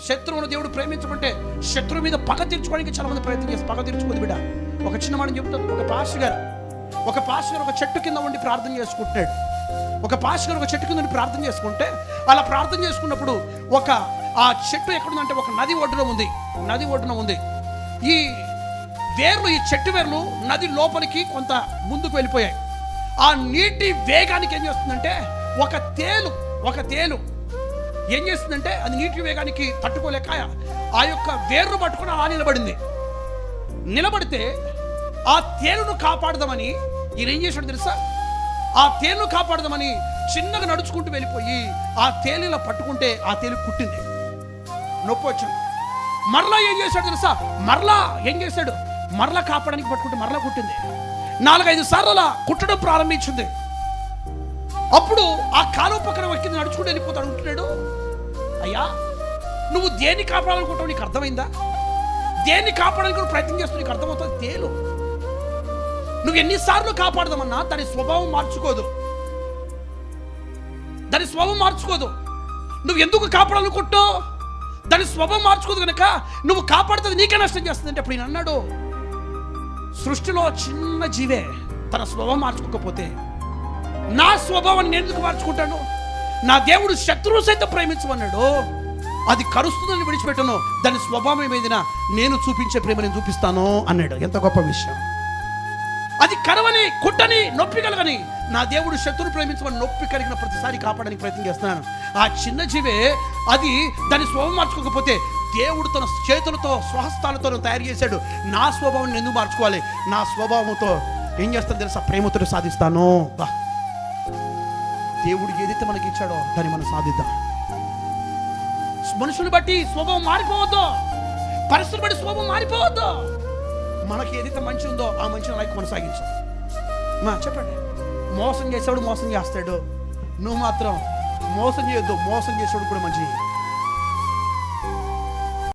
శత్రువును దేవుడు ప్రేమించమంటే శత్రువు మీద పగ తీర్చుకోవడానికి చాలా మంది ప్రయత్నం చేసి పగ తీర్చుకోదు బిడ్డ. ఒక చిన్న మాట చెప్తాను. ఒక పాస్టర్ గారు ఒక చెట్టు కింద ఉండి ప్రార్థన చేసుకుంటున్నాడు. ఒక పాస్టర్ గారు ఒక చెట్టు కింద ఉండి ప్రార్థన చేసుకుంటే అలా ప్రార్థన చేసుకున్నప్పుడు ఆ చెట్టు ఎక్కడుందంటే ఒక నది ఒడ్డున ఉంది. ఈ చెట్టు వేర్లు నది లోపలికి కొంత ముందుకు వెళ్ళిపోయాయి. ఆ నీటి వేగానికి ఏం చేస్తుందంటే ఒక తేలు ఏం చేస్తుందంటే అది నీటి వేగానికి తట్టుకోలేక ఆ యొక్క వేర్లు పట్టుకుని అలా నిలబడితే ఆ తేలును కాపాడదామని ఈయన ఏం చేశాడు తెలుసా? ఆ తేలును కాపాడదామని చిన్నగా నడుచుకుంటూ వెళ్ళిపోయి ఆ తేలిలా పట్టుకుంటే ఆ తేలు కుట్టింది, నొప్పి వచ్చింది. మరలా ఏం చేశాడు తెలుసా? మరలా కాపాడడానికి పట్టుకుంటే మరలా కుట్టింది. 4-5 సార్లు అలా కుట్టడం ప్రారంభించింది. అప్పుడు ఆ కాలువ పక్కన కింద నడుచుకుంటూ వెళ్ళిపోతాడు. ఉంటున్నాడు, అయ్యా నువ్వు దేన్ని కాపాడాలనుకుంటావు? నీకు అర్థమైందా? దేన్ని కాపాడాలని ప్రయత్నం చేస్తూ నీకు అర్థమవుతుంది? తేలు నువ్వు ఎన్నిసార్లు కాపాడదామన్నా దాని స్వభావం మార్చుకోదు. నువ్వు ఎందుకు కాపాడాలనుకుంటావు? దాని స్వభావం మార్చుకోదు కనుక నువ్వు కాపాడుతుంది నీకే నష్టం చేస్తుందంటే అప్పుడు ఈయన అన్నాడు, సృష్టిలో చిన్న జీవే తన స్వభావం మార్చుకోకపోతే నా స్వభావాన్ని నేను ఎందుకు మార్చుకుంటాను? నా దేవుడు శత్రువు సైతం ప్రేమించమన్నాడు, అది కరుస్తుందని విడిచిపెట్టను, దాని స్వభావం ఏదైనా నేను చూపించే ప్రేమ నేను చూపిస్తాను అన్నాడు. ఎంత గొప్ప విషయం! అది కరవని, కుట్టని, నొప్పి కలగని నా దేవుడు శత్రువు ప్రేమించమని నొప్పి కలిగిన ప్రతిసారి కాపాడడానికి ప్రయత్నం చేస్తున్నాను. ఆ చిన్న జీవే అది దాని స్వభావం మార్చుకోకపోతే దేవుడు తన చేతులతో స్వహస్తాలతో తయారు చేశాడు. నా స్వభావం ఎందుకు మార్చుకోవాలి? నా స్వభావంతో ఏం చేస్తాను తెలుసా? ప్రేమతో సాధిస్తాను. దేవుడు ఏదైతే మనకి ఇచ్చాడో దాన్ని మనం సాధిద్దాం. మనుషులు బట్టి స్వభావం మారిపోవద్దు, పరిస్థితులు బట్టి స్వభావం మారిపోవద్దు. మనకి ఏదైతే మంచి ఉందో ఆ మంచిని లైక్ కొనసాగించాలి. చెప్పండి, మోసం చేసేవాడు మోసం చేస్తాడు, నువ్వు మాత్రం మోసం చేయొద్దు. మోసం చేసేవాడు కూడా మంచి